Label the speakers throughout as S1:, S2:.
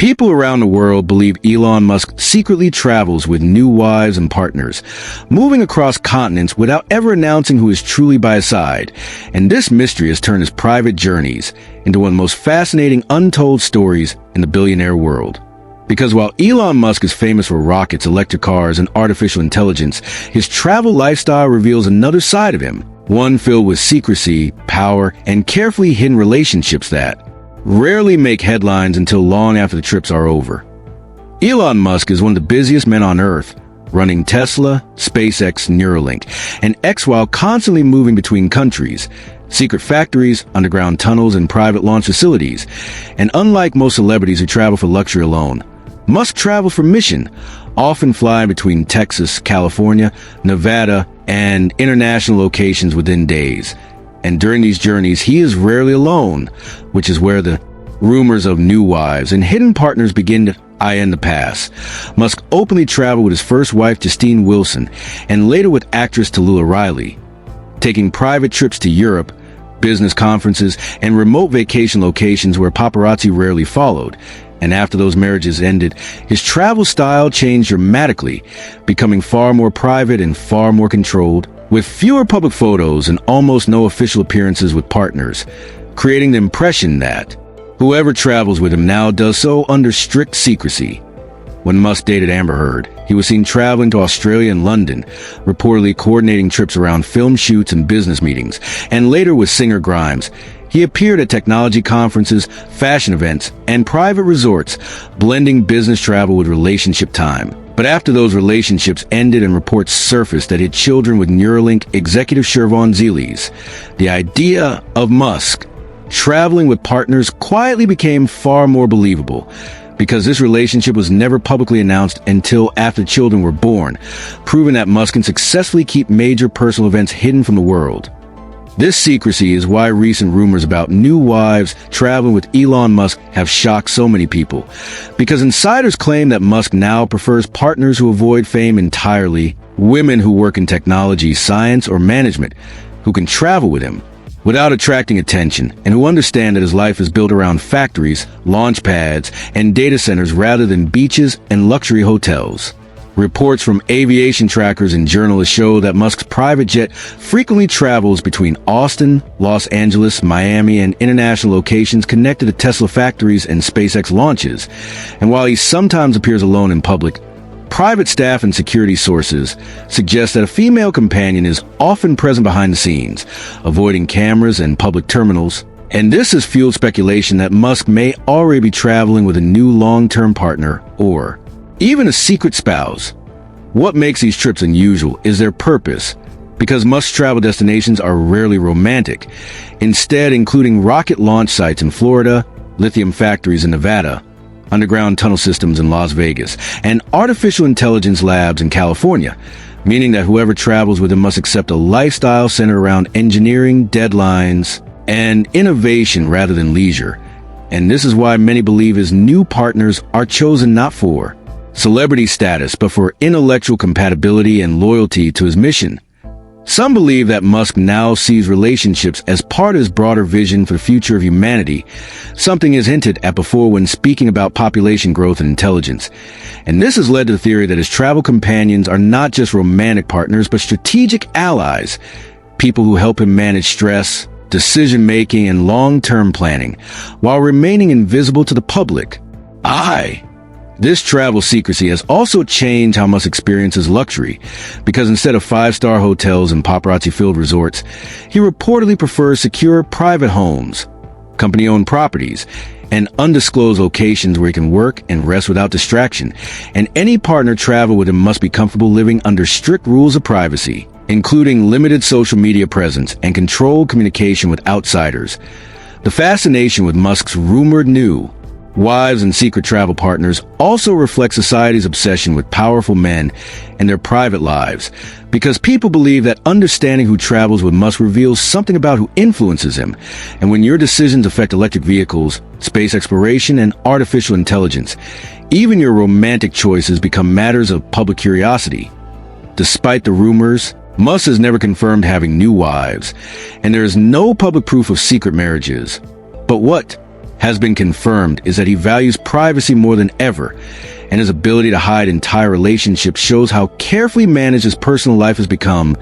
S1: People around the world believe Elon Musk secretly travels with new wives and partners, moving across continents without ever announcing who is truly by his side. And this mystery has turned his private journeys into one of the most fascinating untold stories in the billionaire world. Because while Elon Musk is famous for rockets, electric cars, and artificial intelligence, his travel lifestyle reveals another side of him, one filled with secrecy, power, and carefully hidden relationships that rarely make headlines until long after the trips are over. Elon Musk is one of the busiest men on Earth, running Tesla, SpaceX, Neuralink, and X while constantly moving between countries, secret factories, underground tunnels, and private launch facilities. And unlike most celebrities who travel for luxury alone, Musk travels for mission, often flying between Texas, California, Nevada, and international locations within days. And during these journeys, he is rarely alone, which is where the rumors of new wives and hidden partners begin to eye in the past. Musk openly traveled with his first wife, Justine Wilson, and later with actress Tallulah Riley, taking private trips to Europe, business conferences, and remote vacation locations where paparazzi rarely followed. And after those marriages ended, his travel style changed dramatically, becoming far more private and far more controlled, with fewer public photos and almost no official appearances with partners, creating the impression that whoever travels with him now does so under strict secrecy. When Musk dated Amber Heard, he was seen traveling to Australia and London, reportedly coordinating trips around film shoots and business meetings, and later with singer Grimes. He appeared at technology conferences, fashion events, and private resorts, blending business travel with relationship time. But after those relationships ended and reports surfaced that he had children with Neuralink executive Shervon Zilis, the idea of Musk traveling with partners quietly became far more believable, because this relationship was never publicly announced until after children were born, proving that Musk can successfully keep major personal events hidden from the world. This secrecy is why recent rumors about new wives traveling with Elon Musk have shocked so many people, because insiders claim that Musk now prefers partners who avoid fame entirely, women who work in technology, science, or management, who can travel with him without attracting attention, and who understand that his life is built around factories, launch pads, and data centers rather than beaches and luxury hotels. Reports from aviation trackers and journalists show that Musk's private jet frequently travels between Austin, Los Angeles, Miami, and international locations connected to Tesla factories and SpaceX launches. And while he sometimes appears alone in public, private staff and security sources suggest that a female companion is often present behind the scenes, avoiding cameras and public terminals. And this has fueled speculation that Musk may already be traveling with a new long-term partner or even a secret spouse. What makes these trips unusual is their purpose, because Musk's travel destinations are rarely romantic, instead including rocket launch sites in Florida, lithium factories in Nevada, underground tunnel systems in Las Vegas, and artificial intelligence labs in California, meaning that whoever travels with him must accept a lifestyle centered around engineering, deadlines, and innovation rather than leisure. And this is why many believe his new partners are chosen not for celebrity status, but for intellectual compatibility and loyalty to his mission. Some believe that Musk now sees relationships as part of his broader vision for the future of humanity, something is hinted at before when speaking about population growth and intelligence. And this has led to the theory that his travel companions are not just romantic partners, but strategic allies, people who help him manage stress, decision-making, and long-term planning, while remaining invisible to the public. This travel secrecy has also changed how Musk experiences luxury, because instead of five-star hotels and paparazzi-filled resorts, he reportedly prefers secure private homes, company-owned properties, and undisclosed locations where he can work and rest without distraction. And any partner travel with him must be comfortable living under strict rules of privacy, including limited social media presence and controlled communication with outsiders. The fascination with Musk's rumored new wives and secret travel partners also reflect society's obsession with powerful men and their private lives, because people believe that understanding who travels with Musk reveals something about who influences him. And when your decisions affect electric vehicles, space exploration, and artificial intelligence, even your romantic choices become matters of public curiosity. Despite the rumors, Musk has never confirmed having new wives, and there is no public proof of secret marriages. But what has been confirmed is that he values privacy more than ever, and his ability to hide entire relationships shows how carefully managed his personal life has become,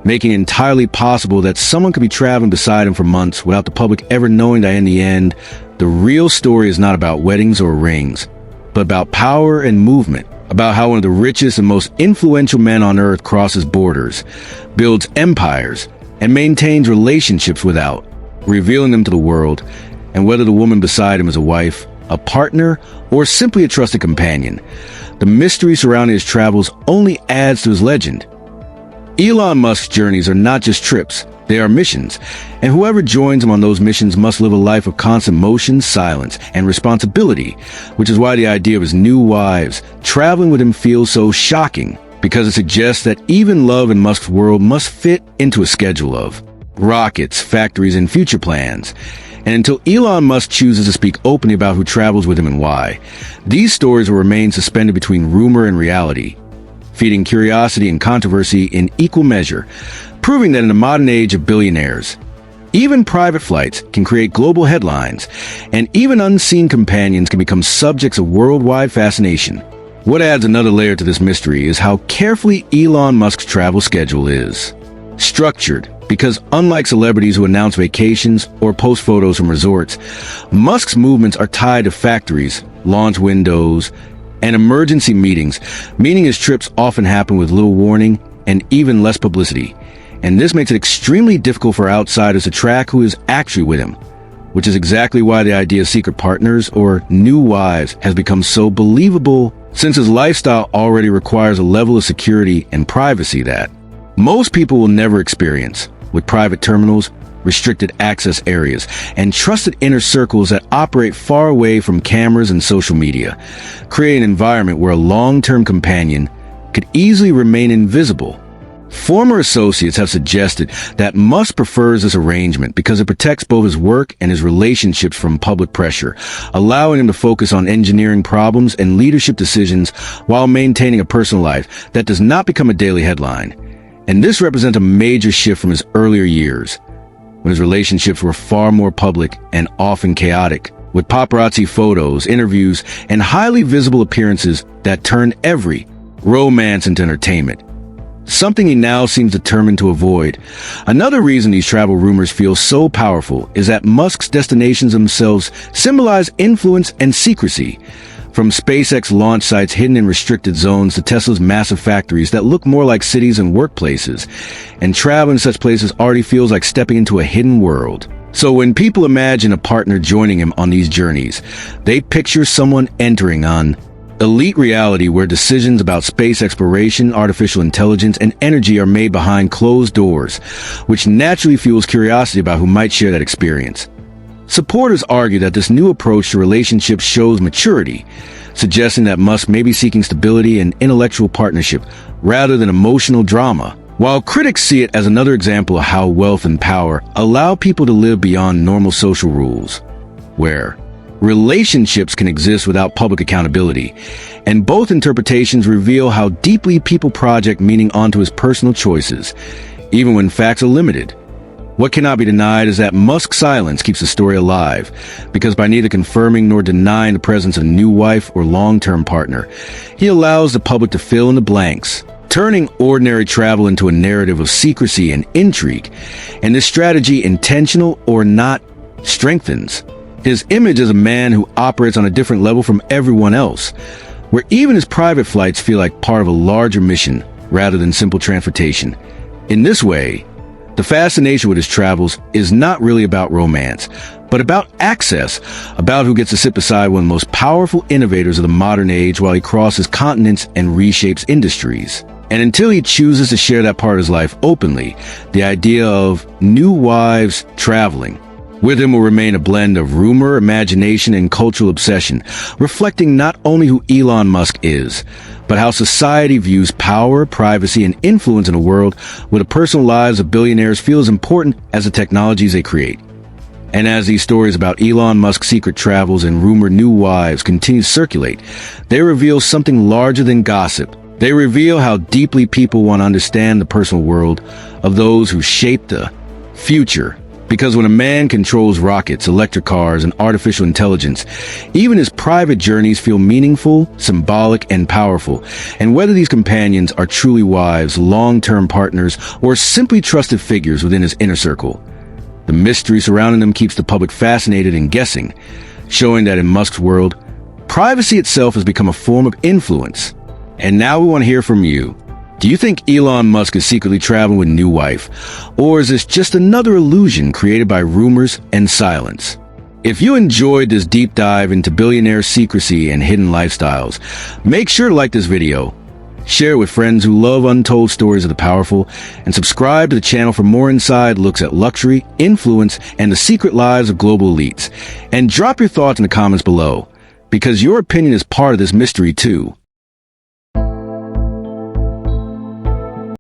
S1: making it entirely possible that someone could be traveling beside him for months without the public ever knowing that in the end, the real story is not about weddings or rings, but about power and movement, about how one of the richest and most influential men on earth crosses borders, builds empires, and maintains relationships without revealing them to the world, and whether the woman beside him is a wife, a partner, or simply a trusted companion. The mystery surrounding his travels only adds to his legend. Elon Musk's journeys are not just trips, they are missions, and whoever joins him on those missions must live a life of constant motion, silence, and responsibility, which is why the idea of his new wives traveling with him feels so shocking, because it suggests that even love in Musk's world must fit into a schedule of rockets, factories, and future plans. And until Elon Musk chooses to speak openly about who travels with him and why, these stories will remain suspended between rumor and reality, feeding curiosity and controversy in equal measure, proving that in the modern age of billionaires, even private flights can create global headlines, and even unseen companions can become subjects of worldwide fascination. What adds another layer to this mystery is how carefully Elon Musk's travel schedule is structured, because unlike celebrities who announce vacations or post photos from resorts, Musk's movements are tied to factories, launch windows, and emergency meetings, meaning his trips often happen with little warning and even less publicity. And this makes it extremely difficult for outsiders to track who is actually with him, which is exactly why the idea of secret partners or new wives has become so believable, since his lifestyle already requires a level of security and privacy that most people will never experience, with private terminals, restricted access areas, and trusted inner circles that operate far away from cameras and social media, create an environment where a long-term companion could easily remain invisible. Former associates have suggested that Musk prefers this arrangement because it protects both his work and his relationships from public pressure, allowing him to focus on engineering problems and leadership decisions while maintaining a personal life that does not become a daily headline. And this represents a major shift from his earlier years, when his relationships were far more public and often chaotic, with paparazzi photos, interviews, and highly visible appearances that turned every romance into entertainment, something he now seems determined to avoid. Another reason these travel rumors feel so powerful is that Musk's destinations themselves symbolize influence and secrecy. From SpaceX launch sites hidden in restricted zones to Tesla's massive factories that look more like cities and workplaces, and traveling to such places already feels like stepping into a hidden world. So when people imagine a partner joining him on these journeys, they picture someone entering on elite reality where decisions about space exploration, artificial intelligence, and energy are made behind closed doors, which naturally fuels curiosity about who might share that experience. Supporters argue that this new approach to relationships shows maturity, suggesting that Musk may be seeking stability and intellectual partnership rather than emotional drama, while critics see it as another example of how wealth and power allow people to live beyond normal social rules, where relationships can exist without public accountability, and both interpretations reveal how deeply people project meaning onto his personal choices, even when facts are limited. What cannot be denied is that Musk's silence keeps the story alive, because by neither confirming nor denying the presence of a new wife or long-term partner, he allows the public to fill in the blanks, turning ordinary travel into a narrative of secrecy and intrigue. And this strategy, intentional or not, strengthens his image as a man who operates on a different level from everyone else, where even his private flights feel like part of a larger mission rather than simple transportation. In this way, the fascination with his travels is not really about romance, but about access, about who gets to sit beside one of the most powerful innovators of the modern age while he crosses continents and reshapes industries. And until he chooses to share that part of his life openly, the idea of new wives traveling with him will remain a blend of rumor, imagination, and cultural obsession, reflecting not only who Elon Musk is, but how society views power, privacy, and influence in a world where the personal lives of billionaires feel as important as the technologies they create. And as these stories about Elon Musk's secret travels and rumored new wives continue to circulate, they reveal something larger than gossip. They reveal how deeply people want to understand the personal world of those who shape the future Because when a man controls rockets, electric cars, and artificial intelligence, even his private journeys feel meaningful, symbolic, and powerful. And whether these companions are truly wives, long-term partners, or simply trusted figures within his inner circle, the mystery surrounding them keeps the public fascinated and guessing, showing that in Musk's world, privacy itself has become a form of influence. And now we want to hear from you. Do you think Elon Musk is secretly traveling with a new wife? Or is this just another illusion created by rumors and silence? If you enjoyed this deep dive into billionaire secrecy and hidden lifestyles, make sure to like this video, share it with friends who love untold stories of the powerful, and subscribe to the channel for more inside looks at luxury, influence, and the secret lives of global elites. And drop your thoughts in the comments below, because your opinion is part of this mystery too.